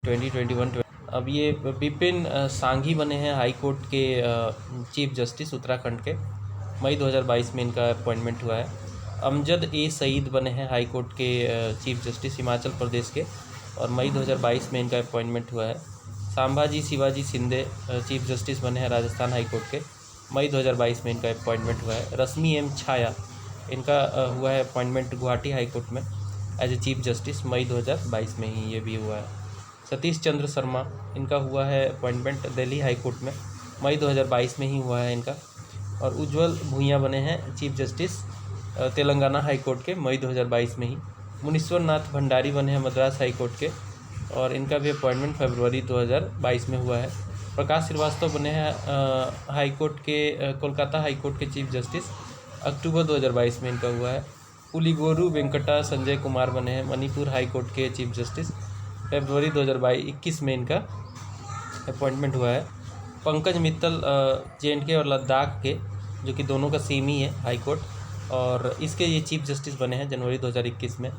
2021। अब ये विपिन सांघी बने हैं हाई कोर्ट के चीफ जस्टिस उत्तराखंड के। मई 2022 में इनका अपॉइंटमेंट हुआ है। अमजद ए सईद बने हैं हाई कोर्ट के चीफ जस्टिस हिमाचल प्रदेश के, और मई 2022 में इनका अपॉइंटमेंट हुआ है। सांभाजी शिवाजी शिंदे चीफ जस्टिस बने हैं राजस्थान हाई कोर्ट के। मई 2022 में इनका अपॉइंटमेंट हुआ है। रश्मि एम छाया, इनका हुआ है अपॉइंटमेंट गुवाहाटी हाई कोर्ट में एज ए चीफ जस्टिस। मई 2022 में ही ये भी हुआ है। सतीश चंद्र शर्मा, इनका हुआ है अपॉइंटमेंट दिल्ली हाई कोर्ट में। मई 2022 में ही हुआ है इनका। और उज्ज्वल भूइया बने हैं chief justice Telangana high court के। मई 2022 में ही। मुनीश्वर नाथ भंडारी बने हैं मद्रास हाई कोर्ट के, और इनका भी अपॉइंटमेंट फरवरी 2022 में हुआ है। प्रकाश श्रीवास्तव बने हैं हाई कोर्ट के कोलकाता हाई कोर्ट के चीफ जस्टिस। अक्टूबर 2022 में इनका हुआ है। पुलिगोरू वेंकटा संजय कुमार बने हैं मणिपुर हाई कोर्ट के चीफ जस्टिस। फरवरी 2021 में इनका अपॉइंटमेंट हुआ है। पंकज मित्तल J&K और लद्दाख के, जो कि दोनों का सेम ही है हाई कोर्ट, और इसके ये चीफ जस्टिस बने हैं जनवरी 2021 में।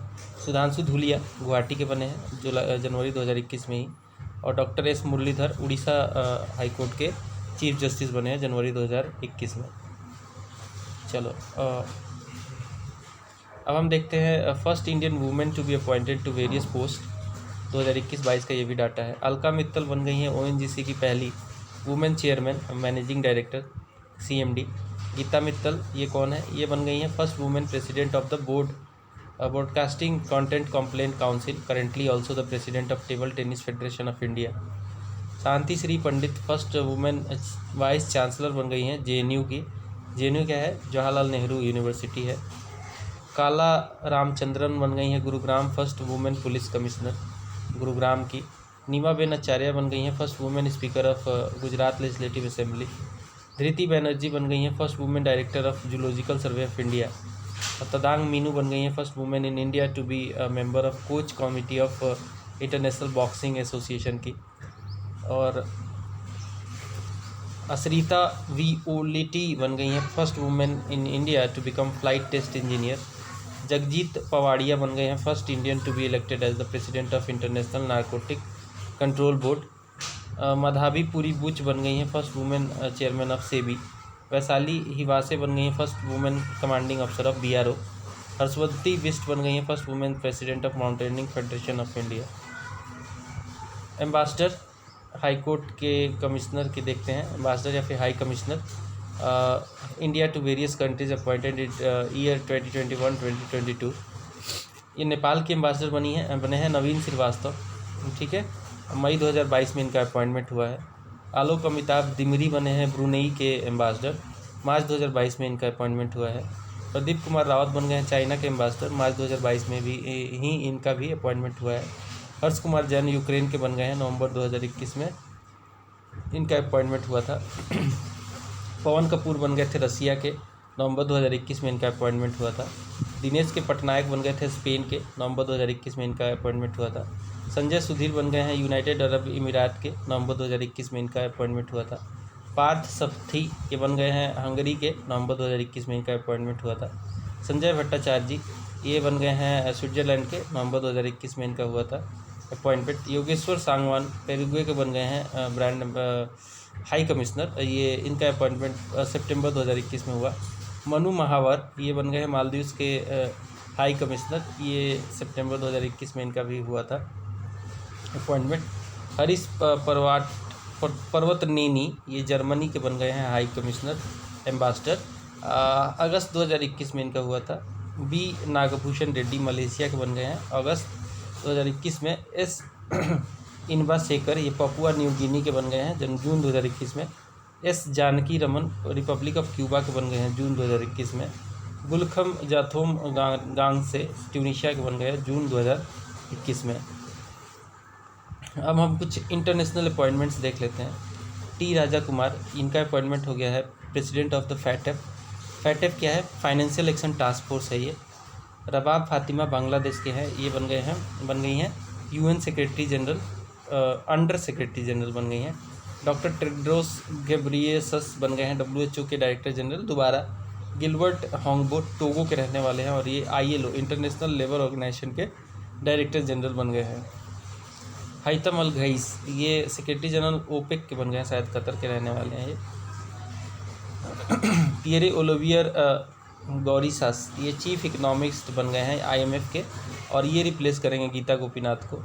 सुधांशु धूलिया गुवाहाटी के बने हैं जो जनवरी 2021 में ही। और doctor S Muralidhar Orissa high court के चीफ जस्टिस बने हैं जनवरी 2021 में। चलो अब हम देखते हैं first Indian women to be appointed to various post. 2021-22 का ये भी डाटा है। अलका मित्तल बन गई हैं ONGC की पहली women chairman managing director CMD। Geeta Mittal, ये कौन है? ये बन गई हैं first women president of the board broadcasting content complaint council, currently also the president of table tennis federation of India. Shanti Shri Pandit first women vice chancellor बन गई हैं JNU की। JNU क्या है? जवाहरलाल नेहरू यूनिवर्सिटी है। काला रामचंद्रन बन गई हैं Gurugram first women police commissioner Gurugram की। नीमा बेन आचार्य बन गई हैं first women speaker of Gujarat legislative assembly. Dhriti Banerjee बन गई हैं first women director of zoological survey of India. और तदांग मीनू बन गई हैं first women in India to be member of coach committee of international boxing association की। और असरिता विओलिटी बन गई हैं first women in India to become flight test engineer. Jagjit Pavadia बन गए हैं first Indian to be elected as the president of international narcotic control board. Madhabi Puri Buch बन गई हैं first women chairman of SEBI. Vaishali Hiwase बन गई हैं फर्स्ट वुमेन कमांडिंग अफसर ऑफ BRO। हर्षवती बिष्ट बन गई हैं first women president of mountaineering federation of India. Ambassador high court के कमिश्नर के देखते हैं। एम्बेसडर या फिर high commissioner India to various countries appointed year 2021-2022। ये नेपाल के एम्बेसडर बने हैं नवीन श्रीवास्तव, ठीक है। मई 2022 में इनका अपॉइंटमेंट हुआ है। आलोक अमिताभ दिमरी बने हैं ब्रुनेई के एम्बेसडर। मार्च 2022 में इनका अपॉइंटमेंट हुआ है। प्रदीप कुमार रावत बन गए हैं चाइना के एम्बेसडर। मार्च 2022 में भी इनका भी अपॉइंटमेंट हुआ है। हर्ष कुमार जैन यूक्रेन के बन गए हैं। नवंबर 2021 में इनका अपॉइंटमेंट हुआ था। पवन कपूर बन गए थे रसिया के। नवंबर 2021 में इनका अपॉइंटमेंट हुआ था। दिनेश के पटनायक बन गए थे स्पेन के। नवंबर 2021 में इनका अपॉइंटमेंट हुआ था। संजय सुधीर बन गए हैं यूनाइटेड अरब इमीरात के। नवंबर 2021 में इनका अपॉइंटमेंट हुआ था। पार्थ सप्थी ये बन गए हैं हंगरी के। नवंबर 2021 में इनका अपॉइंटमेंट हुआ था। संजय भट्टाचार्य जी ये बन गए हैं स्विट्जरलैंड के। नवंबर 2021 में इनका हुआ था अपॉइंटमेंट। योगेश्वर सांगवान पेरुग्वे के बन गए हैं ब्रांड हाई कमिश्नर। ये इनका अपॉइंटमेंट सितंबर 2021 में हुआ। मनु महावर ये बन गए हैं मालदीव्स के हाई कमिश्नर। ये सितंबर 2021 में इनका भी हुआ था अपॉइंटमेंट। हरीश पर्वतनेनी ये जर्मनी के बन गए हैं हाई कमिश्नर एम्बेसडर। अगस्त 2021 में इनका हुआ था। B नागभूषण रेड्डी मलेशिया के बन गए हैं अगस्त 2021 में। S इनबा शेखर ये पपुआ न्यू गिनी के बन गए हैं जून 2021 में। S Janaki Raman republic of Cuba के बन गए हैं जून 2021 में। गुलखम जाथोम गांग से ट्यूनीशिया के बन गए हैं जून 2021 में। अब हम कुछ इंटरनेशनल अपॉइंटमेंट्स देख लेते हैं। T राजा कुमार इनका अपॉइंटमेंट हो गया है president of the FATF। FATF क्या है? फाइनेंशियल एक्शन टास्क फोर्स है ये। रबाब फातिमा बांग्लादेश के हैं, ये बन गई हैं UN secretary general under secretary general बन गई हैं। डॉक्टर टेड्रोस घेब्रेयेसस बन गए हैं WHO के डायरेक्टर जनरल दोबारा। गिलबर्ट होंगबो टोगो के रहने वाले हैं और ये ILO इंटरनेशनल लेबर ऑर्गेनाइजेशन के डायरेक्टर जनरल बन गए हैं। हैतम अल घईस, ये सेक्रेटरी जनरल ओपेक के बन गए हैं, शायद कतर के रहने वाले हैं ये। पियरे ओलिवियर गौरीसास, ये चीफ इकोनॉमिस्ट बन गए हैं IMF के, और ये रिप्लेस करेंगे गीता गोपीनाथ को।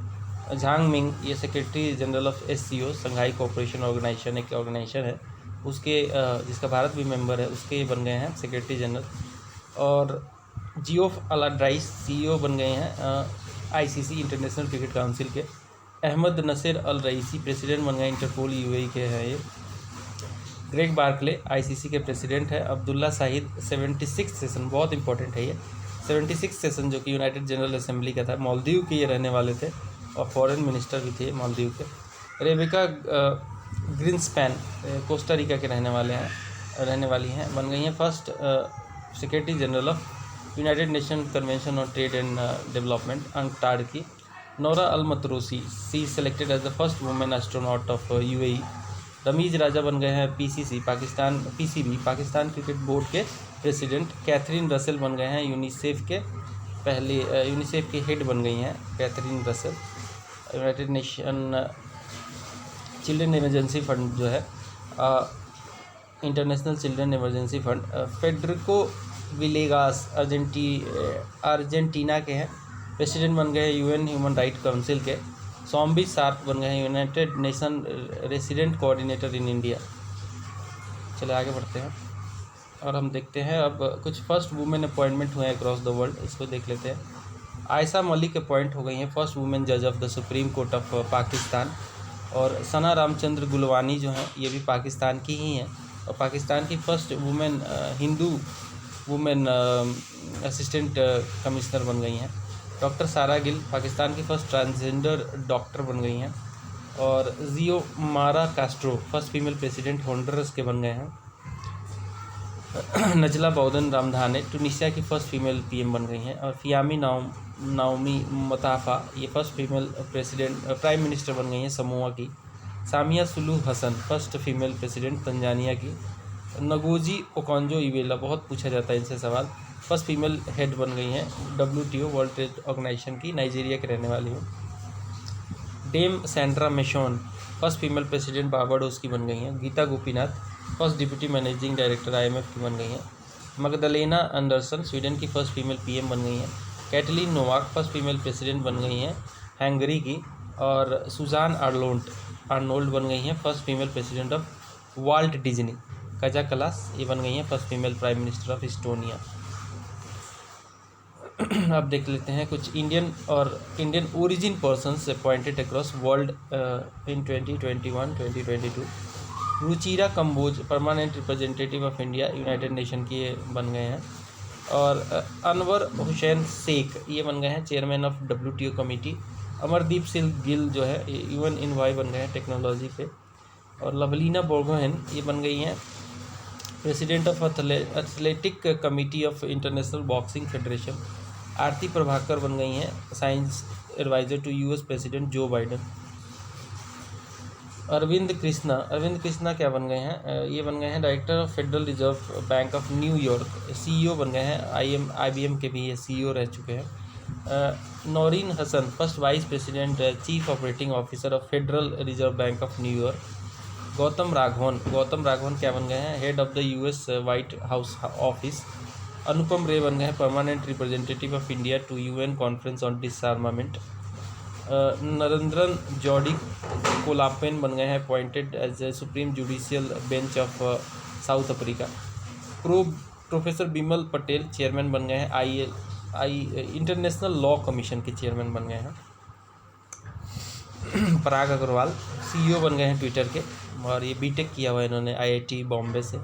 झांग मिंग, ये secretary general of SCO, Shanghai cooperation organisation, एक ऑर्गेनाइजेशन है उसके, जिसका भारत भी मेंबर है, उसके बन गए हैं सेक्रेटरी जनरल। और जियोफ अलाड्राइस CEO बन गए हैं ICC, इंटरनेशनल क्रिकेट काउंसिल के। अहमद नसीर अल रईसी प्रेसिडेंट बन गए, इंटरपोल UAE के हैं ये। ग्रेग बार्कले ICC के प्रेसिडेंट है। अब्दुल्ला शाहिद 76 सेशन, बहुत इंपॉर्टेंट है ये, 76 सेशन जो कि यूनाइटेड जनरल असेंबली का था, मालदीव के ये रहने वाले थे और फॉरेन मिनिस्टर भी थे मालदीव के। रेबिका ग्रिन्सपैन कोस्टारिका के रहने वाली हैं, बन गई हैं first secretary general of United nation convention on trade and development, UNCTAD की। Nora Al Matrooshi, she selected as the first women astronaut of UAE। Ramiz Raja बन गए हैं PCB पाकिस्तान क्रिकेट बोर्ड के प्रेसिडेंट। कैथरीन रसेल बन गए हैं यूनिसेफ के UNICEF की हेड बन गई हैं Catherine Russell. United nation children emergency fund जो है, international children emergency fund, Federico Villegas Argentina के हैं, प्रेसिडेंट बन गए UN ह्यूमन राइट काउंसिल के। सॉम्बी शार्प बन गए हैं United nation resident coordinator in India. चले आगे बढ़ते हैं और हम देखते हैं अब कुछ फर्स्ट वुमेन अपॉइंटमेंट हुए हैं अक्रॉस द वर्ल्ड, इसको देख लेते हैं। आयशा मलिक अपॉइंट हो गई हैं फर्स्ट वुमेन जज of the supreme court of Pakistan. और सना रामचंद्र गुलवानी जो हैं ये भी पाकिस्तान की ही हैं और पाकिस्तान की first women Hindu women assistant commissioner बन गई हैं। डॉक्टर सारा गिल पाकिस्तान की फर्स्ट ट्रांसजेंडर डॉक्टर बन गई हैं। और जियो मारा Castro first female president Honduras के बन गए हैं। नजला बौदन रामधाने टूनिशिया की फर्स्ट फीमेल PM बन गई हैं। और फियामी नाओमी मताफा ये फर्स्ट फीमेल प्राइम मिनिस्टर बन गई हैं समोआ की। Samia Suluhu Hassan first female president Tanzania की। नगोजी ओकॉन्जो इवेला, बहुत पूछा जाता है इनसे सवाल, फर्स्ट फीमेल हेड बन गई हैं WTO वर्ल्ड ट्रेड ऑर्गेनाइजेशन की, नाइजीरिया के रहने वाली हैं। Dame Sandra Mason first female president Barbados की बन गई हैं। Gita Gopinath first deputy managing director IMF की बन गई हैं। मगदलेना एंडरसन स्वीडन की फर्स्ट फीमेल PM बन गई हैं। Katalin Novak first female president बन गई हैं हंगरी की। और सुजान आर्नोल्ड बन गई हैं first female president of Walt Disney. Kaja Kallas ये बन गई हैं first female prime minister of Estonia. अब देख लेते हैं कुछ Indian origin persons appointed across world in 2021-2022। Ruchira Kamboj permanent representative of India united nation की ये बन गए हैं। और अनवर हुसैन शेख ये बन गए हैं chairman of WTO committee. Amardeep Singh Gill जो है UN इनवॉय बन गए हैं टेक्नोलॉजी पे। और लवलीना बोर्गोहेन ये बन गई हैं president of athletic committee of international boxing federation. Aarti Prabhakar बन गई हैं science adviser to US president Joe Biden. Arvind Krishna क्या बन गए हैं, ये बन गए हैं director of federal reserve bank of न्यूयॉर्क। CEO बन गए हैं IBM के भी ये CEO रह चुके हैं। Naureen Hasan first vice president chief operating officer of federal reserve bank of New York. Gautam Raghavan क्या बन गए हैं head of the US White House office. Anupam Ray बन गए हैं permanent representative of India to UN conference on disarmament. Narendran Jody Kollapen बन गए हैं appointed as a supreme judicial bench of South Africa. Professor Bimal Patel chairman बन गए हैं इंटरनेशनल लॉ कमीशन के चेयरमैन बन गए हैं। पराग अग्रवाल CEO बन गए हैं ट्विटर के और ये BTech किया हुआ है इन्होंने IIT बॉम्बे से।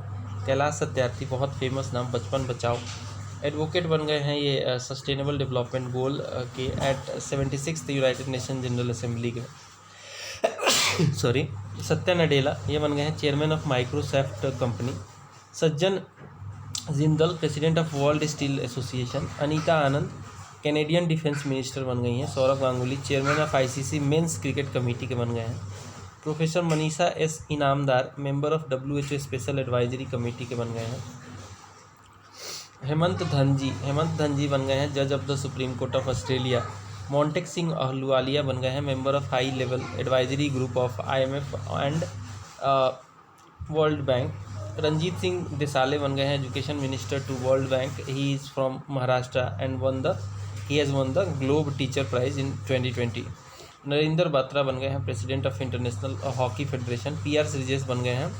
कैलाश सत्यार्थी बहुत फेमस नाम, बचपन बचाओ। एडवोकेट बन गए हैं ये सस्टेनेबल डेवलपमेंट गोल के at 76 United Nation general assembly के सत्या नडेला ये बन गए हैं chairman of Microsoft company. Sajjan Jindal president of world steel association. Anita Anand Canadian defence minister बन गई हैं। Sourav Ganguly chairman of ICC men's cricket committee के बन गए हैं। Professor Manisha S Inamdar member of WHO special advisory committee के बन गए हैं। हेमंत धनजी बन गए हैं जज of the supreme court of Australia. Montek Singh Ahluwalia बन गए हैं member of high level advisory group of IMF and world bank. Ranjit Singh Disale बन गए हैं education minister to world bank. He is from Maharashtra and he has won the globe teacher prize in 2020। Narendra Batra बन गए हैं president of international hockey federation. PR Sreejesh बन गए हैं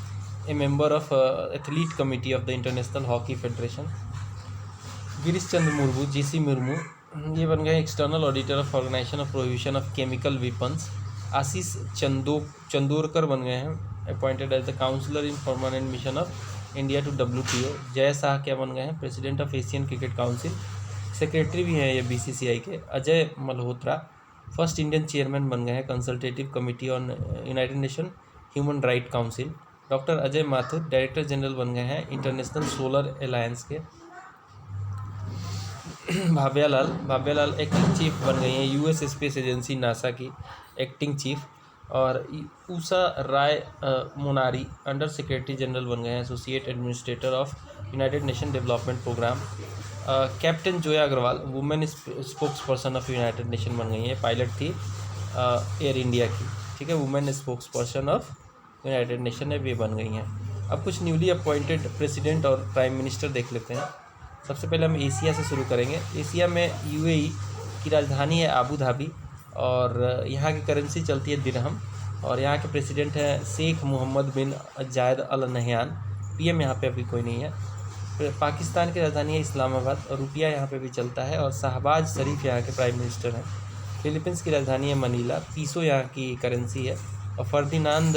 a member of athlete committee of the international hockey federation. Girish Chandra Murmu GC Murmu ये बन गए external auditor of organisation of prohibition of chemical weapons. Ashish Chandorkar बन गए हैं appointed as the counsellor in permanent mission of India to WTO। Jay Shah क्या बन गए हैं president of Asian cricket council. Secretary भी हैं ये BCCI के। Ajay Malhotra first Indian chairman बन गए हैं consultative committee on united nation human right council. Doctor Ajay Mathur director general बन गए हैं इंटरनेशनल सोलर अलायंस के। भाव्यालाल एक्टिंग चीफ बन गई हैं US स्पेस एजेंसी नासा की एक्टिंग चीफ। और Usha Rao Monari under secretary general बन गए हैं associate administrator of United Nation development programme. Captain Zoya Agarwal women spokesperson of United Nation बन गई हैं, पायलट थी एयर इंडिया की, ठीक है। Women spokesperson of United nation में भी बन गई हैं। अब कुछ न्यूली अपॉइंटेड प्रेसिडेंट और प्राइम मिनिस्टर देख लेते हैं। सबसे पहले हम एशिया से शुरू करेंगे। एशिया में UAE की राजधानी है आबू धाबी और यहाँ की करेंसी चलती है दिरहम। और यहाँ के प्रेसिडेंट हैं शेख मोहम्मद बिन जायद अल नहयान। PM यहाँ पे अभी कोई नहीं है। पाकिस्तान की राजधानी है इस्लामाबाद और रुपया यहाँ पे भी चलता है। और शहबाज शरीफ यहाँ के प्राइम मिनिस्टर हैं। फिलीपींस की राजधानी है मनीला, पीसो यहाँ की करेंसी है। और फर्दिनांद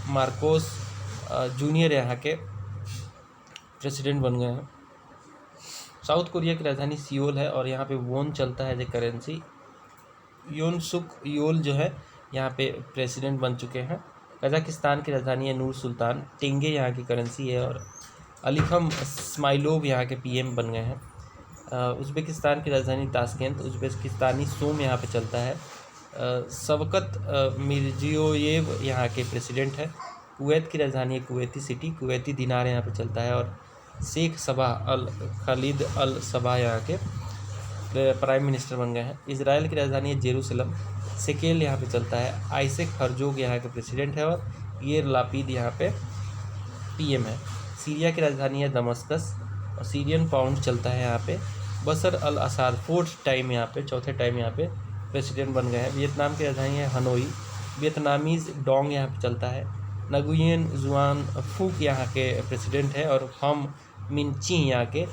मार्कोस जूनियर यहाँ के प्रेसिडेंट बन गए हैं। साउथ कोरिया की राजधानी सियोल है और यहाँ पे वोन चलता है एज ए करेंसी। योन सुक योल जो है यहाँ पे प्रेसिडेंट बन चुके हैं। कजाकिस्तान की राजधानी है नूर सुल्तान, टेंगे यहाँ की करेंसी है। और अलीखम स्माइलोव यहाँ के PM बन गए हैं। उज़्बेकिस्तान की राजधानी ताशकेंत, उज़्बेकिस्तानी सोम यहाँ पे चलता है। शवकत मिर्जियोयेव यहाँ के प्रेसिडेंट है। कुवैत की राजधानी है कुवैती सिटी, कुवैती दिनार यहाँ पे चलता है। और शेख सबाह अल खालिद अल सबाह यहाँ के प्राइम मिनिस्टर बन गए हैं। इजराइल की राजधानी है जेरूसलम, सेकेल यहाँ पे चलता है। आइसेक हरजोग यहाँ के प्रेसिडेंट है और येर लापीद यहाँ पे PM है। सीरिया की राजधानी है दमस्कस और सीरियन पाउंड चलता है यहाँ पे। बसर अल असाद चौथे टाइम यहाँ पे प्रेसिडेंट बन गए हैं। वियतनाम की राजधानी है हनोई, वियतनामीज़ डोंग यहाँ पे चलता है। नगुयेन जुआन फूक यहाँ के प्रेसिडेंट है और हम मिनची यहाँ के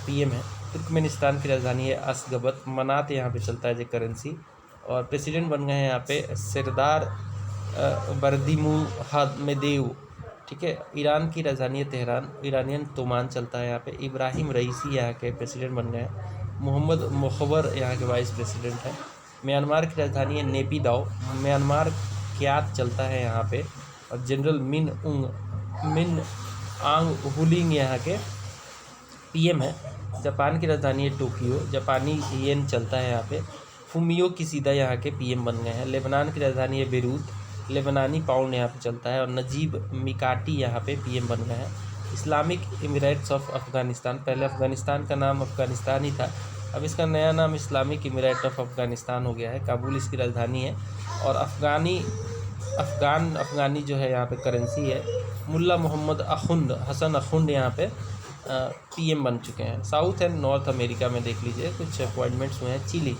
PM है। तुर्कमेनिस्तान की राजधानी है अशगबत, मनात यहाँ पे चलता है जो करेंसी। और प्रेसिडेंट बन गए हैं यहाँ पे सरदार बर्दिमुहामेदेव, ठीक है। ईरान की राजधानी है तेहरान, ईरानियन तोमान चलता है यहाँ पे। इब्राहिम रईसी यहाँ के प्रेसिडेंट बन गए हैं। मोहम्मद मुखबर यहाँ के वाइस प्रेसिडेंट हैं। म्यांमार की राजधानी है नेपिदाओ, म्यांमार क्यात चलता है यहाँ पे। और जनरल मिन आंग हुलिंग यहाँ के PM है। जापान की राजधानी है टोक्यो, जापानी येन चलता है यहाँ पे। फुमियो किसीदा यहाँ के PM बन गए हैं। लेबनान की राजधानी है बेरूत, लेबनानी पाउंड यहाँ पे चलता है। और नजीब मिकाटी यहाँ पे PM बन गए हैं। इस्लामिक इमिरेट्स ऑफ अफ़गानिस्तान, पहले अफ़गानिस्तान का नाम अफ़गानिस्तान ही था, अब इसका नया नाम इस्लामिक इमिरेट ऑफ अफ़गानिस्तान हो गया है। काबुल इसकी राजधानी है। और अफ़गानी जो है यहाँ पे करेंसी है। मुल्ला मोहम्मद हसन अखुंड यहाँ पे PM बन चुके हैं। साउथ एंड नॉर्थ अमेरिका में देख लीजिए कुछ अपॉइंटमेंट्स हुए हैं। चिली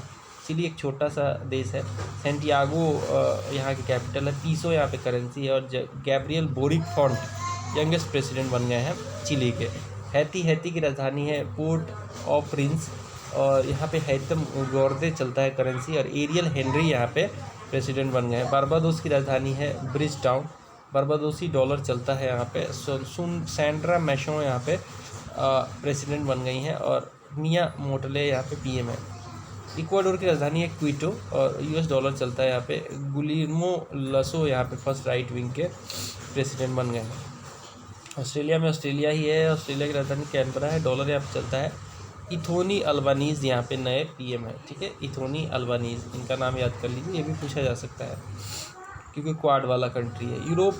एक छोटा सा देश है। सेंटियागो यहाँ की कैपिटल है। पीसो यहाँ पे करेंसी है। और Gabriel boric font youngest president बन गए हैं चिली के। हैती की राजधानी है पोर्ट ऑफ प्रिंस और यहाँ पे हैतम गोर्दे चलता है करेंसी। और एरियल हेनरी यहाँ पे प्रेसिडेंट बन गए हैं। बारबाडोस की राजधानी है ब्रिज टाउन, बारबाडोसी डॉलर चलता है यहाँ पे। सैंड्रा मैशो यहाँ पे प्रेसिडेंट बन गई हैं। और मिया मोटले यहाँ पे PM है। इक्वाडोर की राजधानी है क्विटो और US डॉलर चलता है यहाँ पे। गुलिर्मो लसो यहाँ पे फर्स्ट राइट विंग के प्रेसिडेंट बन गए हैं। ऑस्ट्रेलिया ही है, ऑस्ट्रेलिया की राजधानी कैनबरा है, डॉलर यहाँ पे चलता है। इथोनी अल्बानीज़ यहाँ पे नए PM है, ठीक है। इथोनी अल्बानीज़, इनका नाम याद कर लीजिए, ये भी पूछा जा सकता है क्योंकि क्वाड वाला कंट्री है। यूरोप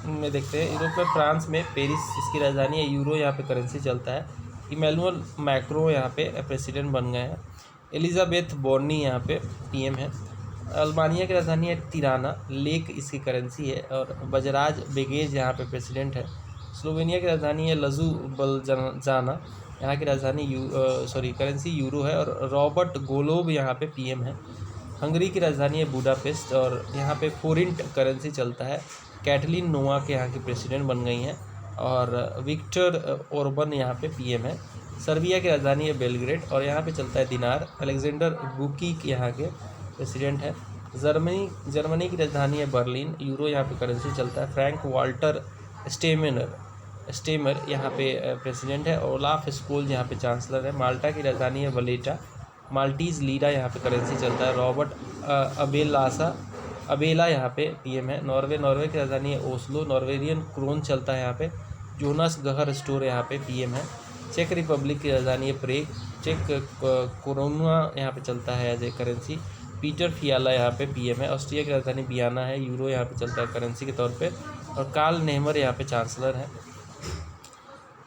में देखते हैं, यूरोप में फ्रांस में पेरिस इसकी राजधानी है। यूरो यहाँ पे करेंसी चलता है। इमैनुअल मैक्रो यहाँ पे प्रेसिडेंट बन गए हैं। एलिजाबेथ बोर्नी यहाँ पे पीएम है। अल्बानिया की राजधानी है तिराना, लेक इसकी करेंसी है। और बजराज बेगेज यहाँ पे प्रेसिडेंट है। स्लोवेनिया की राजधानी है लजुबलजाना, यहाँ की राजधानी करेंसी यूरो है। और रॉबर्ट गोलोब यहाँ पे पीएम है। हंगरी की राजधानी है बुडापेस्ट और यहाँ पे फोरिंट करेंसी चलता है। कैटलिन नोवाक यहाँ की प्रेसिडेंट बन गई हैं और विक्टर ओर्बन यहाँ पे पीएम है। सर्बिया की राजधानी है बेलग्रेड और यहाँ पे चलता है दिनार। अलेक्जेंडर वुकिक यहाँ के प्रेसिडेंट है। जर्मनी की राजधानी है बर्लिन, यूरो यहाँ पे करेंसी चलता है। फ्रैंक वाल्टर स्टेमर यहाँ पे प्रेसिडेंट है। ओलाफ स्कोल्ज यहाँ पे चांसलर है। माल्टा की राजधानी है वलेटा, माल्टीज़ लीरा यहाँ पे करेंसी चलता है। रॉबर्ट अबेला यहाँ पे पीएम है। नॉर्वे की राजधानी है ओस्लो, नॉर्वेरियन क्रोन चलता है यहाँ पे। जोनास गहर स्टोर यहाँ पे पीएम है। चेक रिपब्लिक की राजधानी है प्रेग, चेक कोरोना यहाँ पे चलता है एज ए करेंसी। पीटर फियाला यहाँ पे पीएम है। ऑस्ट्रिया की राजधानी बियाना है, यूरो यहाँ पे चलता है करेंसी के तौर पे। और कार्ल नेहमर यहाँ पे चांसलर है।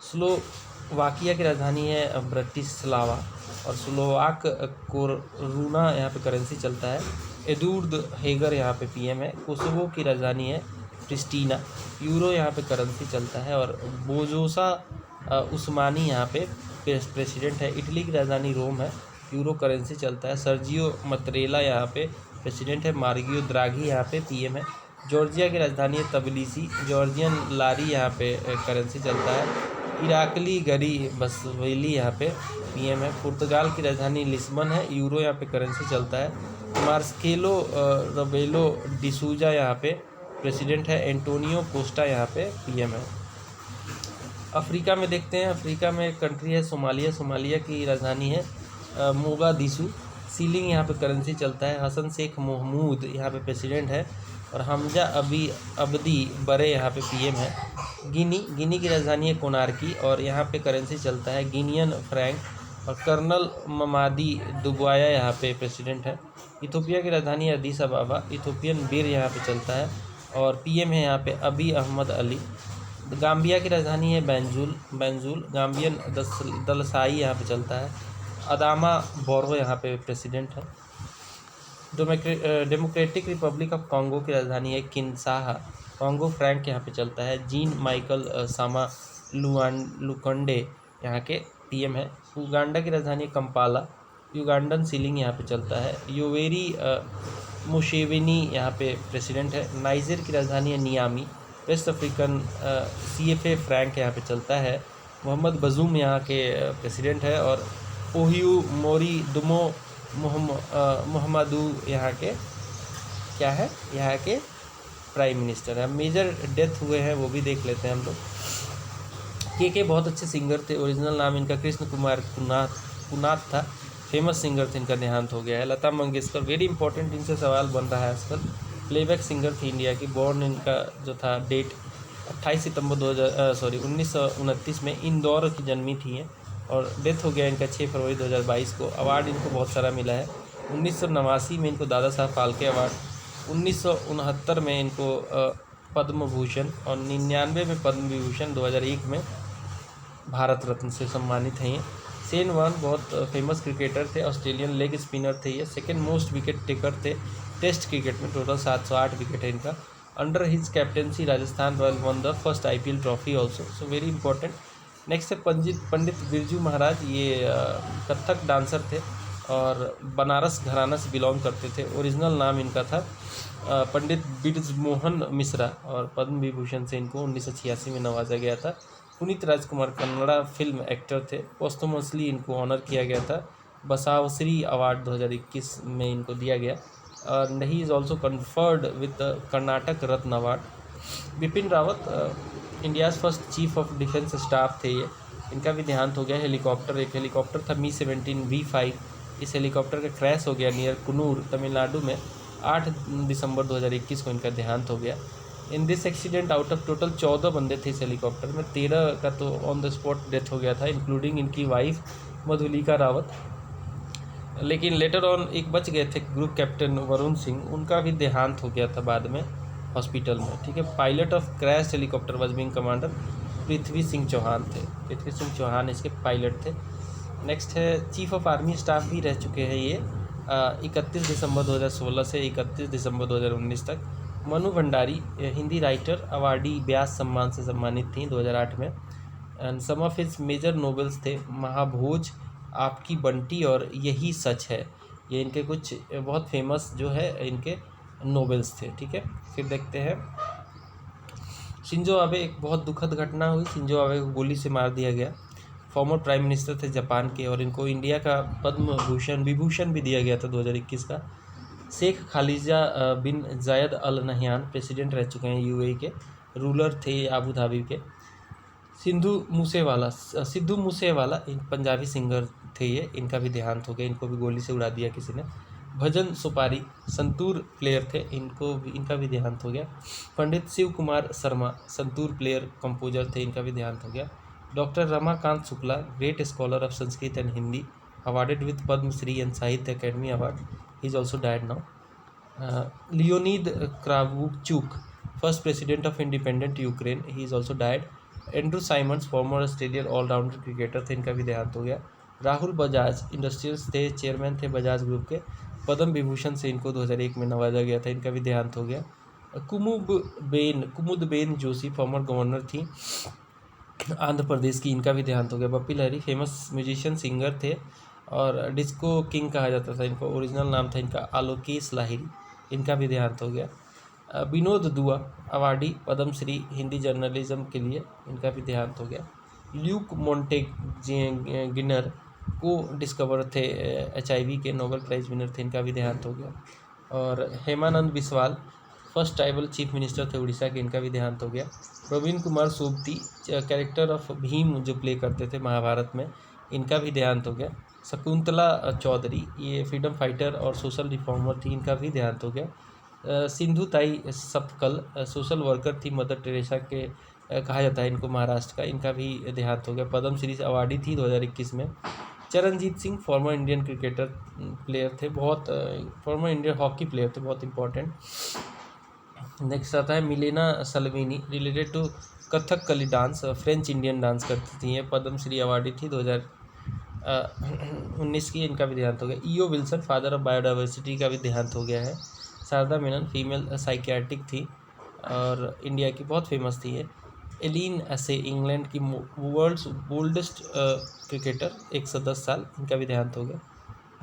स्लोवाकिया की राजधानी है ब्रटिस्लावा और स्लोवाक कोरुना यहाँ पे करेंसी चलता है। एदुर्द हेगर यहाँ पे पीएम है। कोसोवो की राजधानी है प्रिस्टीना, यूरो यहाँ पे करेंसी चलता है। और बोजोसा उस्मानी यहाँ पे प्रेसिडेंट है। इटली की राजधानी रोम है, यूरो करेंसी चलता है। सर्जियो मतरेला यहाँ पे प्रेसिडेंट है। मार्गियो द्राघी यहाँ पे पीएम है। जॉर्जिया की राजधानी है तबिलिसी, जॉर्जियन लारी यहाँ पे करेंसी चलता है। इराकली गरी बसवेली यहाँ पे पीएम है। पुर्तगाल की राजधानी लिस्बन है, यूरो यहाँ पे करेंसी चलता है। मार्सेलो रबेलो डिसूजा यहाँ पे प्रेसिडेंट है। एंटोनियो कोस्टा यहाँ पे पीएम है। अफ्रीका में देखते हैं, अफ्रीका में एक कंट्री है सोमालिया की राजधानी है मोगादिशु, सीलिंग यहाँ पे करेंसी चलता है। हसन शेख महमूद यहाँ पे प्रेसिडेंट है। और हमजा अब्दी बरे यहाँ पे पीएम है। गिनी की राजधानी है कोनार्की और यहाँ पे करेंसी चलता है गिनियन फ्रैंक। और कर्नल ममादी दुबवाया यहाँ पे प्रेसिडेंट है। इथोपिया की राजधानी है अदीस अबाबा, इथोपियन बीर यहाँ पे चलता है और पीएम है यहाँ पे अबी अहमद अली। गाम्बिया की राजधानी है बैंजूल, गाम्बियन दलसाई यहाँ पे चलता है। अदामा बोरो यहाँ पे प्रेसिडेंट है। डेमोक्रेटिक रिपब्लिक ऑफ कॉन्गो की राजधानी है किनशासा, कॉन्गो फ्रैंक यहाँ पे चलता है। जीन माइकल सामा लुकंडे यहाँ के पीएम है। उगांडा की राजधानी कंपाला, युगांडन सीलिंग यहाँ पे चलता है। योवेरी मुशेवेनी यहाँ पे प्रेसिडेंट है। नाइजर की राजधानी है Niamey, west African CFA franc यहाँ पे चलता है। मोहम्मद बजूम यहाँ के प्रेसिडेंट है। और ओहियो मोरी दुमो मोहम्मदू यहाँ के क्या है, यहाँ के प्राइम मिनिस्टर है। मेजर डेथ हुए हैं वो भी देख लेते हैं हम लोग। के बहुत अच्छे सिंगर थे, ओरिजिनल नाम इनका कृष्ण कुमार कुनाथ था, फेमस सिंगर थे, इनका देहांत हो गया है। लता मंगेशकर वेरी इंपॉर्टेंट, इनसे सवाल बन रहा है आजकल। प्लेबैक सिंगर थी इंडिया की। बॉर्न इनका जो था डेट 28 सितंबर 1929 में इंदौर की जन्मी थी हैं और डेथ हो गया इनका 6 फरवरी 2022 को। अवार्ड इनको बहुत सारा मिला है। 1989 में इनको दादा साहब फाल्के अवार्ड, 1969 में इनको पद्म भूषण और 99 में पद्म विभूषण, 2001 में भारत रत्न से सम्मानित हैं ये। शेन वॉर्न बहुत फेमस क्रिकेटर थे, ऑस्ट्रेलियन लेग स्पिनर थे ये। सेकेंड मोस्ट विकेट टेकर थे टेस्ट क्रिकेट में, टोटल 708 विकेट है इनका। Under his captaincy Rajasthan royal one the first IPL trophy also, so very important. Next है पंडित बिरजू महाराज, ये कथक डांसर थे और बनारस घराना से बिलोंग करते थे। ओरिजिनल नाम इनका था पंडित बिरज मोहन मिश्रा और पद्म विभूषण से इनको 1986 में नवाजा गया था। पुनीत राजकुमार कन्नड़ा फिल्म एक्टर थे, पोस्टमसली इनको ऑनर किया गया था। बसावश्री अवार्ड 2021 में इनको दिया गया और he is also conferred with the Karnataka Ratna award. Bipin Rawat India's first chief of defence staff थे ये, इनका भी देहांत हो गया। एक हेलीकॉप्टर था Mi-17 V5, इस हेलीकॉप्टर का क्रैश हो गया नियर कुन्नूर तमिलनाडु में 8 दिसंबर 2021 को इनका देहांत हो गया। In this accident out of total 14 बंदे थे इस हेलीकॉप्टर में, 13 का तो ऑन द स्पॉट डेथ हो गया था, इंक्लूडिंग इनकी वाइफ मधुलिका रावत। लेकिन लेटर ऑन एक बच गए थे, ग्रुप कैप्टन वरुण सिंह, उनका भी देहांत हो गया था बाद में हॉस्पिटल में। ठीक है, pilot of crash helicopter was wing commander Prithvi Singh Chauhan थे। पृथ्वी सिंह चौहान इसके पायलट थे। नेक्स्ट है चीफ ऑफ आर्मी स्टाफ भी रह चुके हैं ये 31 दिसंबर 2016 से 31 दिसंबर 2019 तक। मनु भंडारी हिंदी राइटर, अवार्डी व्यास सम्मान से सम्मानित थी 2008 में। And some of his major novels थे महाभोज, आपकी बंटी और यही सच है। ये इनके कुछ बहुत फेमस जो है इनके नोवेल्स थे। ठीक है, फिर देखते हैं शिंजो आबे। एक बहुत दुखद घटना हुई, शिंजो आबे को गोली से मार दिया गया। फॉर्मर प्राइम मिनिस्टर थे जापान के और इनको इंडिया का पद्म भूषण विभूषण भी दिया गया था 2021 का। शेख खालिजा बिन जायद अल नहयान प्रेसिडेंट रह चुके हैं यूएई के, रूलर थे अबू धाबी के। सिद्धू मूसेवाला पंजाबी सिंगर थे ये, इनका भी देहांत हो गया, इनको भी गोली से उड़ा दिया किसी ने। भजन सुपारी संतूर प्लेयर थे, इनका भी देहांत हो गया। पंडित शिव कुमार शर्मा संतूर प्लेयर कंपोजर थे, इनका भी देहांत हो गया। Doctor Ramakant Shukla great scholar of Sanskrit and Hindi, awarded with Padma Shri and Sahitya academy award, he is also died now. Leonid Kravchuk first president of independent Ukraine, he is also died. Andrew Symonds former Australian allrounder cricketer थे, इनका भी देहांत हो गया। Rahul Bajaj industrials थे, chairman थे Bajaj group के, पद्म विभूषण से इनको 2001 में नवाजा गया था, इनका भी देहांत हो गया। कुमुदबेन जोशी फॉर्मर गवर्नर थी आंध्र प्रदेश की, इनका भी देहांत हो गया। Bappi Lahiri famous musician singer थे और डिस्को किंग कहा जाता था इनको, ओरिजिनल नाम था इनका आलोकेश लाहिरी, इनका भी देहांत हो गया। विनोद दुआ अवार्डी पद्मश्री हिंदी जर्नलिज्म के लिए, इनका भी देहांत हो गया। ल्यूक मोंटेगिनर को डिस्कवर थे HIV के, नोबेल प्राइज़ विनर थे, इनका भी देहांत हो गया। और Hemanand Biswal first tribal chief minister थे उड़ीसा के, इनका भी देहांत हो गया। प्रवीण कुमार सोबती कैरेक्टर ऑफ भीम जो प्ले करते थे महाभारत में, इनका भी देहांत हो गया। शकुंतला चौधरी ये फ्रीडम फाइटर और सोशल रिफॉर्मर थी, इनका भी देहांत हो गया। सिंधु ताई सपकल सोशल वर्कर थी, मदर टेरेसा के कहा जाता है इनको, महाराष्ट्र का, इनका भी देहांत हो गया। पद्म श्री अवार्डी थी 2021 में। Charanjit Singh former Indian cricketer player थे, बहुत फॉर्मर इंडियन हॉकी प्लेयर थे, बहुत इंपॉर्टेंट। नेक्स्ट आता है Milena Salvini, related to Kathakali dance, French Indian dance करती थी ये, पद्म श्री अवार्डी थी 2019 की, इनका भी देहांत हो गया। E O Wilson father of biodiversity का भी देहांत हो गया है। शारदा मेनन फीमेल साइकियाट्रिक थी और इंडिया की बहुत फेमस थी ये। एलिन एसे इंग्लैंड की वर्ल्ड्स बोल्डेस्ट क्रिकेटर 110 साल, इनका भी देहांत हो गया।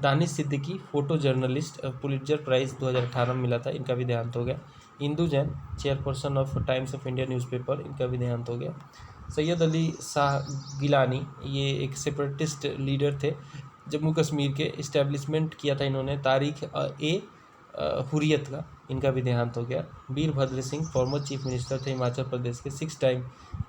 Danish Siddiqui photo journalist, Pulitzer prize 2018 में मिला था, इनका भी देहांत हो गया। Indu Jain chairperson of Times of India newspaper, इनका भी देहांत हो गया। सैयद अली शाह गिलानी ये एक सेपरेटिस्ट लीडर थे जम्मू कश्मीर के, इस्टेब्लिशमेंट किया था इन्होंने तारीख हुर्रियत का, इनका भी देहांत हो गया। Virbhadra Singh farmer chief minister थे हिमाचल प्रदेश के, 6 टाइम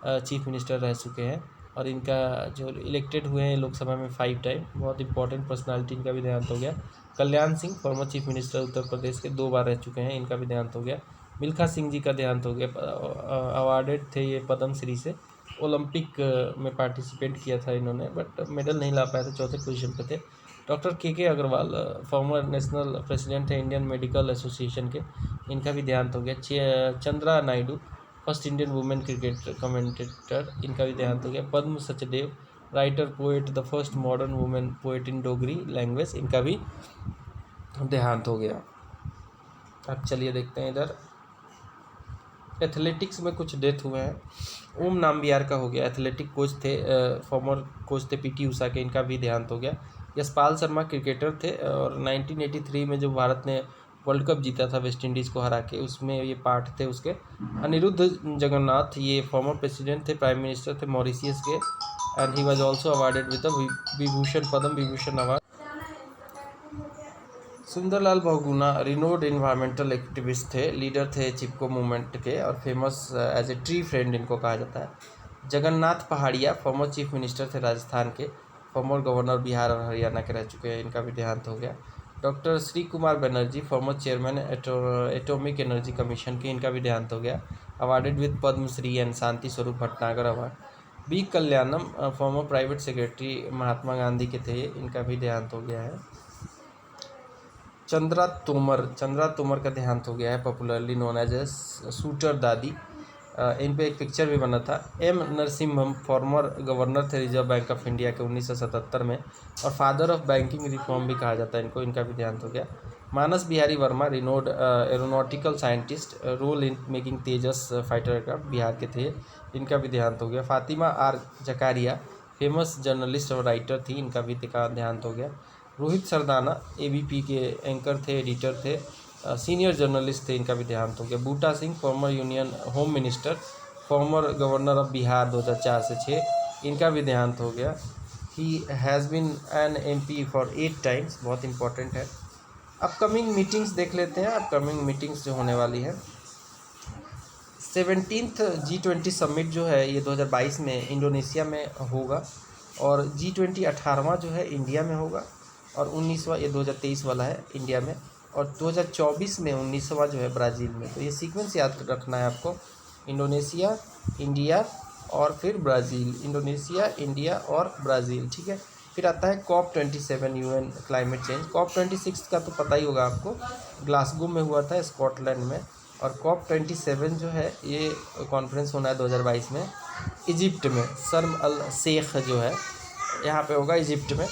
चीफ मिनिस्टर रह चुके हैं और इनका जो इलेक्टेड हुए हैं लोकसभा में 5 टाइम, बहुत इंपॉर्टेंट पर्सनालिटी, इनका भी देहांत हो गया। Kalyan Singh farmer chief minister Uttar Pradesh के, 2 बार रह चुके हैं, इनका भी देहांत हो गया। मिल्खा सिंह जी का देहांत हो गया, अवार्डेड थे ये पद्म श्री से, ओलंपिक में पार्टिसिपेट किया था इन्होंने बट मेडल नहीं ला पाए थे, 4थे पोजीशन पे थे। Doctor K Agarwal former national president थे इंडियन मेडिकल एसोसिएशन के, इनका भी देहांत हो गया। Chandra Naidu first Indian women cricket commentator, इनका भी देहांत हो गया। Padma Sachdev writer poet, the first modern women poet in Dogri language, इनका भी देहांत हो गया। अब चलिए देखते हैं इधर एथलेटिक्स में कुछ डेथ हुए हैं। ओम नाम्बियार का हो गया, एथलेटिक कोच थे, फॉर्मर कोच थे PT उषा के, इनका भी देहांत हो गया। यशपाल शर्मा क्रिकेटर थे और 1983 में जो भारत ने वर्ल्ड कप जीता था वेस्ट इंडीज़ को हरा के, उसमें ये पार्ट थे उसके। अनिरुद्ध जगन्नाथ ये फॉर्मर प्रेसिडेंट थे, प्राइम मिनिस्टर थे मॉरिशियस के, and he was also awarded with Vibhushan Padma Vibhushan award. Sunderlal Bahuguna renowned environmental activist थे, लीडर थे चिपको मूवमेंट के और famous as a tree friend इनको कहा जाता है। Jagannath Pahadia former chief minister थे राजस्थान के, फॉर्मर गवर्नर बिहार और हरियाणा के रह चुके हैं, इनका भी देहांत हो गया। Doctor Shri Kumar Banerjee former chairman atomic energy commission के, इनका भी देहांत हो गया, awarded with Padma Shri and Shanti Swarup Bhatnagar award. B Kalyanam former private secretary Mahatma Gandhi के थे, इनका भी देहांत हो गया है। चंद्रा तोमर का देहांत हो गया है, popularly known as a shooter dadi, इन पे एक पिक्चर भी बना था। एम नरसिम्हम फॉर्मर गवर्नर थे रिजर्व बैंक ऑफ इंडिया के 1977 में, और फादर ऑफ बैंकिंग रिफॉर्म भी कहा जाता है इनको, इनका भी देहांत हो गया। Manas Bihari Verma renowned aeronautical scientist, role in making Tejas fighter aircraft, Bihar के थे, इनका भी देहांत हो गया। Fatima R Zakaria famous journalist और राइटर थी, इनका भी देहांत हो गया। रोहित सरदाना एबीपी के एंकर थे, एडिटर थे, सीनियर जर्नलिस्ट थे, इनका भी देहांत हो गया। Buta Singh former union home minister, former governor of Bihar 2004 से 6, इनका भी देहांत हो गया। He has been an MP for 8 times, बहुत इंपॉर्टेंट है। अपकमिंग मीटिंग्स देख लेते हैं, अपकमिंग मीटिंग्स जो होने वाली है। 17th G20 समिट जो है ये 2022 में इंडोनेशिया में होगा, और G20 18वां जो है इंडिया में होगा, और 19वां ये 2023 वाला है इंडिया में, और 2024 में 19वां जो है ब्राज़ील में। तो ये सीक्वेंस याद रखना है आपको, इंडोनेशिया, इंडिया और फिर ब्राज़ील, इंडोनेशिया, इंडिया और ब्राज़ील, ठीक है। फिर आता है COP27 UN climate change. COP26 का तो पता ही होगा आपको, ग्लासगो में हुआ था स्कॉटलैंड में, और COP27 जो है ये कॉन्फ्रेंस होना है 2022 में इजिप्ट में, शर्म अल शेख जो है यहाँ पे होगा इजिप्ट में।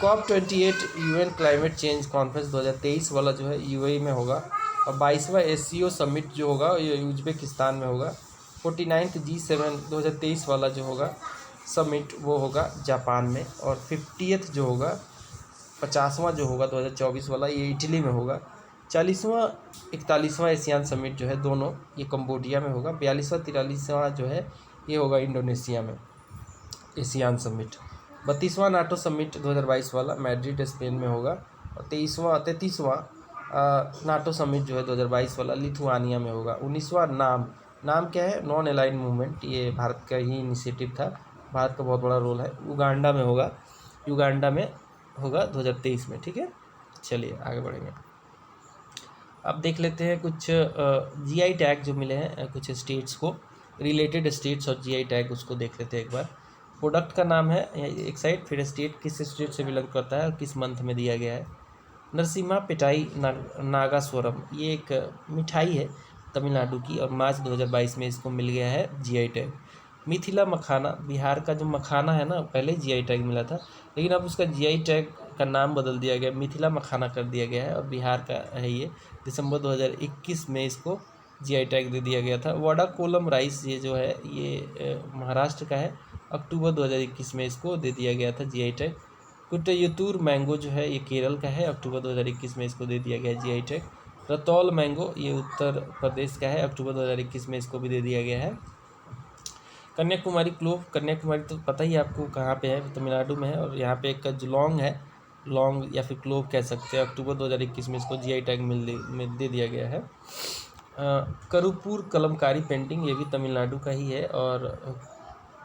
COP28 UN climate change conference 2023 वाला जो है UAE में होगा, और 22वां SCO समिट जो होगा ये उज्बेकिस्तान में होगा। 49th G7 2023 वाला जो होगा समिट वो होगा जापान में, और 50th जो होगा 50वां जो होगा 2024 वाला ये इटली में होगा। 40वां 41वां एशियान समिट जो है दोनों ये कंबोडिया में होगा। 42वां 43वां जो है ये होगा इंडोनेशिया में एशियान समिट। 32वां नाटो समिट 2022 वाला मैड्रिड स्पेन में होगा, और 33वां नाटो समिट जो है 2022 वाला लिथुआनिया में होगा। 19वां नाम क्या है, नॉन अलाइंड मूवमेंट, ये भारत का ही इनिशिएटिव था, भारत का बहुत बड़ा रोल है। युगांडा में होगा, युगांडा में होगा 2023 में, ठीक है। चलिए आगे बढ़ेंगे। अब देख लेते हैं कुछ GI टैग जो मिले हैं कुछ स्टेट्स को, रिलेटेड स्टेट्स और GI टैग उसको देख लेते हैं एक बार। प्रोडक्ट का नाम है एक साइड, फिर स्टेट किस स्टेट से बिलोंग करता है और किस मंथ में दिया गया है। नरसिम्हा पिटाई नागास्वरम, ये एक मिठाई है तमिलनाडु की, और मार्च 2022 में इसको मिल गया है GI टैग। मिथिला मखाना, बिहार का जो मखाना है ना पहले GI टैग मिला था, लेकिन अब उसका GI टैग का नाम बदल दिया गया, मिथिला मखाना कर दिया गया है, और बिहार का है ये। दिसंबर 2021 में इसको GI टैग दे दिया गया था। वड़ा कोलम राइस ये जो है ये महाराष्ट्र का है, अक्टूबर 2021 में इसको दे दिया गया था GI टैग। कुट्टयतूर मैंगो जो है ये केरल का है, अक्टूबर 2021 में इसको दे दिया गया है GI टैग। रतौल मैंगो ये उत्तर प्रदेश का है, अक्टूबर 2021 में इसको भी दे दिया गया है। कन्याकुमारी क्लोव, कन्याकुमारी तो पता ही आपको कहाँ पे है, तमिलनाडु में है, और यहाँ पे एक जुलोंग है, लॉन्ग या फिर क्लोव कह सकते हैं, अक्टूबर 2021 में इसको GI टैग में दे दिया गया है। करूपुर कलमकारी पेंटिंग ये भी तमिलनाडु का ही है, और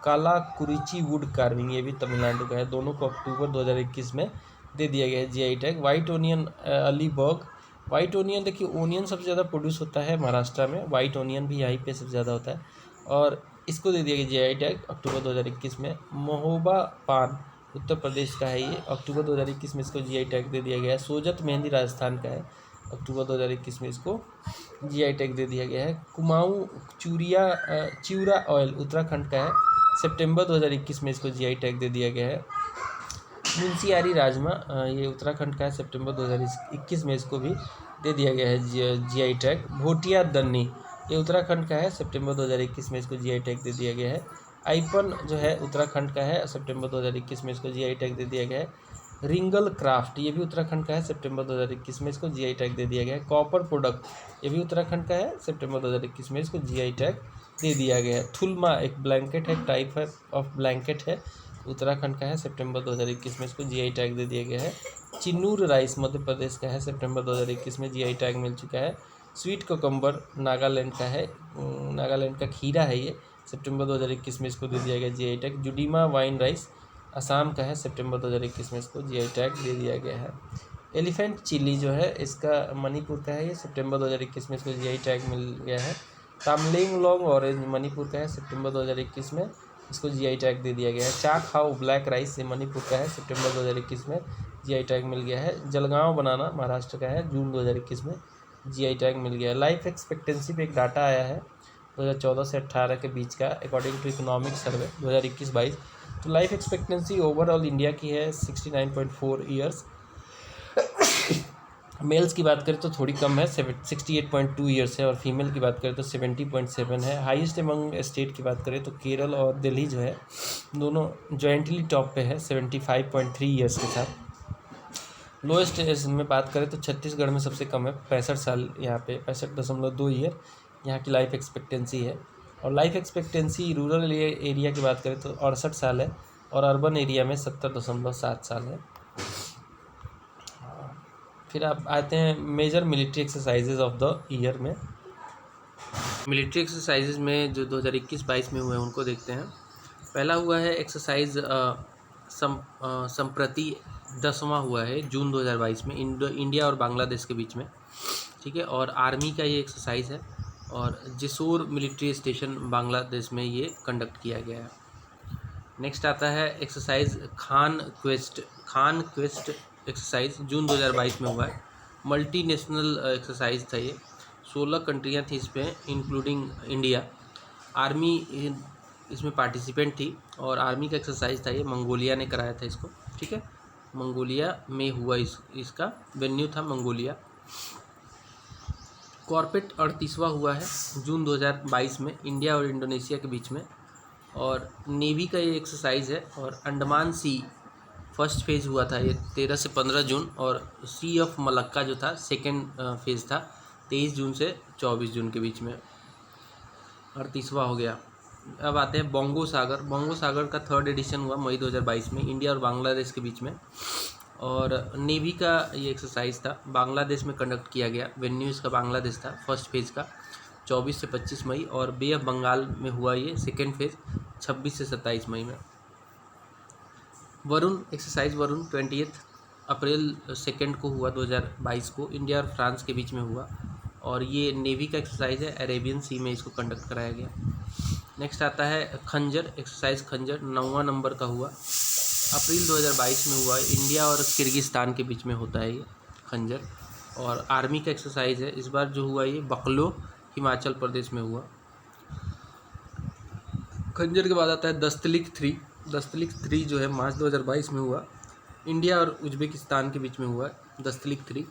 काला कुरिची वुड कार्विंग ये भी तमिलनाडु का है, दोनों को अक्टूबर 2021 में दे दिया गया है GI tag. White onion Alibag, white onion देखिए, ओनियन सबसे ज़्यादा प्रोड्यूस होता है महाराष्ट्र में, वाइट ओनियन भी यहीं पे सबसे ज़्यादा होता है, और इसको दे दिया गया GI टैग अक्टूबर 2021 में। महोबा पान उत्तर प्रदेश का है ये, अक्टूबर 2021 में इसको GI टैग दे दिया गया है। सोजत मेहंदी राजस्थान का है, अक्टूबर 2021 में इसको GI टैग दे दिया गया है। कुमाऊँ चिवरा ऑयल उत्तराखंड का है, सितंबर 2021 में इसको GI टैग दे दिया गया है। मुंशियारी राजमा ये उत्तराखंड का है, सितंबर 2021 में इसको भी दे दिया गया है GI टैग। भोटिया दन्नी ये उत्तराखंड का है, सितंबर 2021 में इसको GI टैग दे दिया गया है। आइपन जो है उत्तराखंड का है, सितंबर 2021 में इसको GI टैग दे दिया गया है। रिंगल क्राफ्ट ये भी उत्तराखंड का है, सितंबर 2021 में इसको GI टैग दे दिया गया है। कॉपर प्रोडक्ट ये भी उत्तराखंड का है, सितंबर 2021 में इसको GI टैग दे दिया गया है। थुलमा एक ब्लैंकेट है, टाइप है ऑफ ब्लैंकेट है, उत्तराखंड का है, सितंबर 2021 में इसको GI टैग दे दिया गया है। चिन्नूर राइस मध्य प्रदेश का है, सितंबर 2021 में GI टैग मिल चुका है। स्वीट कोकम्बर नागालैंड का है, नागालैंड का खीरा है ये, सितंबर 2021 में इसको दे दिया गया GI tag. Judima wine rice Assam का है, सितंबर 2021 में इसको GI टैग दे दिया गया है। एलिफेंट चिली जो है इसका मणिपुर का है, ये सितंबर 2021 में इसको GI टैग मिल गया है। तामलिंगलोंग ऑरेंज मणिपुर का है, सितंबर 2021 में इसको GI टैग दे दिया गया है। चा खाओ ब्लैक राइस ये मणिपुर का है, सितंबर 2021 में GI टैग मिल गया है। जलगांव बनाना महाराष्ट्र का है, जून 2021 में GI टैग मिल गया है। लाइफ एक्सपेक्टेंसी पे एक डाटा आया है, 2014 से 18 के बीच का अकॉर्डिंग टू इकोनॉमिक सर्वे 2021-22। तो लाइफ एक्सपेक्टेंसी ओवरऑल इंडिया की है 69.4 ईयर्स। मेल्स की बात करें तो थोड़ी कम है, 68.2 ईयर्स है, और फीमेल की बात करें तो 70.7 है। हाईएस्ट एमंग स्टेट की बात करें तो केरल और दिल्ली जो है दोनों जॉइंटली टॉप पे है 75.3 ईयर्स के साथ। लोएस्ट एज में बात करें तो छत्तीसगढ़ में सबसे कम है 65 साल, यहाँ पे 65.2 ईयर यहाँ की लाइफ एक्सपेक्टेंसी है। और लाइफ एक्सपेक्टेंसी रूरल एरिया की बात करें तो 68 साल है, और अर्बन एरिया में 70.7 साल है। फिर आप आते हैं major military exercises of the year में। मिलिट्री एक्सरसाइजेज में जो 2021-22 में हुए हैं उनको देखते हैं। पहला हुआ है एक्सरसाइज संप्रति 10वां हुआ है जून 2022 में इंडिया और बांग्लादेश के बीच में, ठीक है। और आर्मी का ये एक्सरसाइज है, और जेसोर मिलिट्री स्टेशन बांग्लादेश में ये कंडक्ट किया गया है। नेक्स्ट आता है एक्सरसाइज खान क्वेस्ट एक्सरसाइज जून 2022 में हुआ है। मल्टी नेशनल एक्सरसाइज था ये, 16 कंट्रियाँ थी इसमें इंक्लूडिंग इंडिया। आर्मी इसमें पार्टिसिपेंट थी, और आर्मी का एक्सरसाइज था ये, मंगोलिया ने कराया था इसको, ठीक है। मंगोलिया में हुआ इसका वेन्यू था मंगोलिया। कॉर्पेट 38वां हुआ है जून 2022 में इंडिया और इंडोनेशिया के बीच में, और नेवी का ये एक्सरसाइज है। और अंडमान सी फर्स्ट फेज़ हुआ था ये 13 से 15 जून, और सी ऑफ मलक्का जो था सेकेंड फेज़ था 23 जून से 24 जून के बीच में। 38वां हो गया। अब आते हैं बोंगो सागर का थर्ड एडिशन हुआ मई 2022 में इंडिया और बांग्लादेश के बीच में, और नेवी का ये एक्सरसाइज था, बांग्लादेश में कंडक्ट किया गया। वेन्यू इसका बांग्लादेश था फर्स्ट फेज़ का 24 से 25 मई, और बे ऑफ बंगाल में हुआ ये सेकेंड फेज़ 26 से 27 मई में। वरुण 20 अप्रैल 2 को हुआ 2022 को, इंडिया और फ्रांस के बीच में हुआ, और ये नेवी का एक्सरसाइज है, अरेबियन सी में इसको कंडक्ट कराया गया। नेक्स्ट आता है खंजर एक्सरसाइज 9वां नंबर का हुआ, अप्रैल 2022 में हुआ है, इंडिया और किर्गिस्तान के बीच में होता है ये खंजर, और आर्मी का एक्सरसाइज है। इस बार जो हुआ ये बकलो हिमाचल प्रदेश में हुआ। खंजर के बाद आता है दस्तलिक 3 जो है मार्च 2022 में हुआ, इंडिया और उज्बेकिस्तान के बीच में हुआ है दस्तलिक 3।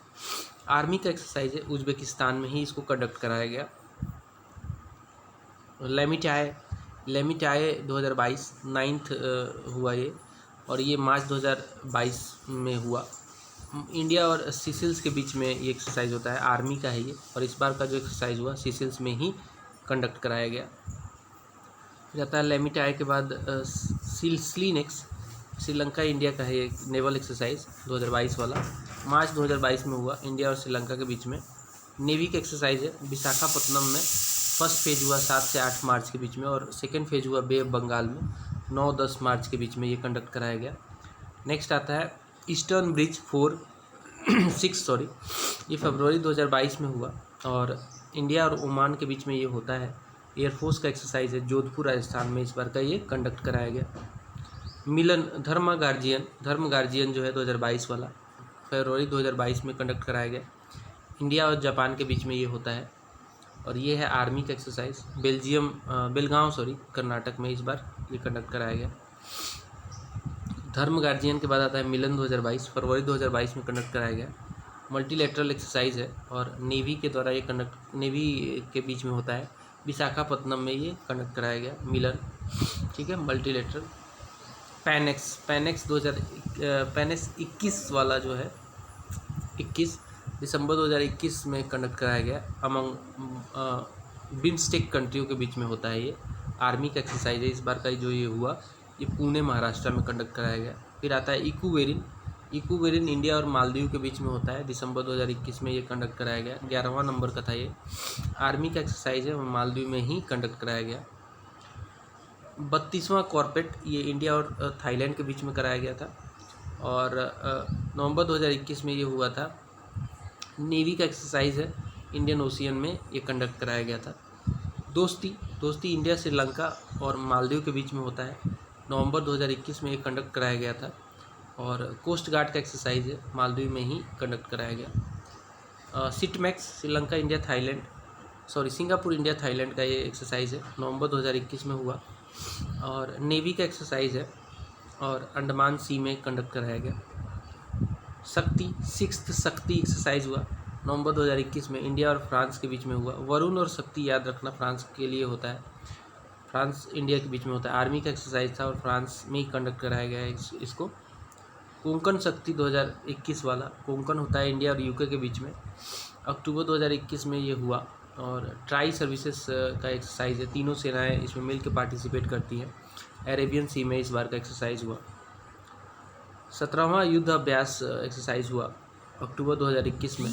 आर्मी का एक्सरसाइज है, उज्बेकिस्तान में ही इसको कंडक्ट कराया गया। लेमिटाए 2022 9th हुआ ये, और ये मार्च 2022 में हुआ। इंडिया और सीसेल्स के बीच में ये एक्सरसाइज होता है, आर्मी का है ये, और इस बार का जो एक्सरसाइज हुआ सीसेल्स में ही कंडक्ट कराया गया। जाता है लेमिटाए के बाद स्लीनेक्स, श्रीलंका इंडिया का है ये नेवल एक्सरसाइज 2022 वाला, मार्च 2022 में हुआ इंडिया और श्रीलंका के बीच में। नेवी का एक्सरसाइज है, विशाखापत्तनम में फर्स्ट फेज हुआ 7 से 8 मार्च के बीच में, और सेकेंड फेज हुआ बे ऑफ बंगाल में 9-10 मार्च के बीच में ये कंडक्ट कराया गया। नेक्स्ट आता है ईस्टर्न ब्रिज 6 ये फरवरी 2022 में हुआ, और इंडिया और ओमान के बीच में ये होता है। एयरफोर्स का एक्सरसाइज है, जोधपुर राजस्थान में इस बार का ये कंडक्ट कराया गया। मिलन धर्म गार्जियन जो है 2022 वाला फरवरी 2022 में कंडक्ट कराया गया। इंडिया और जापान के बीच में ये होता है, और ये है आर्मी का एक्सरसाइज। बेलगांव कर्नाटक में इस बार ये कंडक्ट कराया गया। धर्म गार्जियन के बाद आता है मिलन 2022 फरवरी 2022 में कंडक्ट कराया गया। मल्टीलेटरल एक्सरसाइज है, और नेवी के द्वारा ये नेवी के बीच में होता है, विशाखापत्तनम में ये कंडक्ट कराया गया मिलन, ठीक है। मल्टीलेटरल पैनेक्स 21 वाला जो है 21 दिसंबर 2021 में कंडक्ट कराया गया। अमंग बिम्स्टेक कंट्रियों के बीच में होता है ये, आर्मी का एक्सरसाइज है। इस बार का जो ये हुआ ये पुणे महाराष्ट्र में कंडक्ट कराया गया। फिर आता है इक्वेरिन इंडिया और मालदीव के बीच में होता है, दिसंबर 2021 में ये कंडक्ट कराया गया। 11वां नंबर का था ये, आर्मी का एक्सरसाइज है, मालदीव में ही कंडक्ट कराया गया। 32वां कॉर्पेट ये इंडिया और थाईलैंड के बीच में कराया गया था, और नवंबर 2021 में ये हुआ था। नेवी का एक्सरसाइज है, इंडियन ओशियन में ये कंडक्ट कराया गया था। दोस्ती इंडिया श्रीलंका और मालदीव के बीच में होता है, नवंबर 2021 में ये कंडक्ट कराया गया था। और कोस्ट गार्ड का एक्सरसाइज है, मालदीव में ही कंडक्ट कराया गया। सिटमैक्स Sri Lanka India Thailand Singapore India Thailand का ये एक्सरसाइज है, नवंबर 2021 में हुआ और नेवी का एक्सरसाइज है और अंडमान सी में कंडक्ट कराया गया। सिक्स्थ शक्ति एक्सरसाइज हुआ नवंबर 2021 में, इंडिया और फ्रांस के बीच में हुआ। वरुण और शक्ति याद रखना फ्रांस के लिए होता है, फ्रांस इंडिया के बीच में होता है। आर्मी का एक्सरसाइज था और फ्रांस में ही कंडक्ट कराया गया है इसको। कोंकण शक्ति 2021 वाला, कोंकण होता है इंडिया और यूके के बीच में, अक्टूबर 2021 में ये हुआ। और ट्राई सर्विसेज का एक्सरसाइज है, तीनों सेनाएं इसमें मिल के पार्टिसिपेट करती हैं। अरेबियन सी में इस बार का एक्सरसाइज हुआ। 17वां युद्ध अभ्यास एक्सरसाइज हुआ अक्टूबर 2021 में।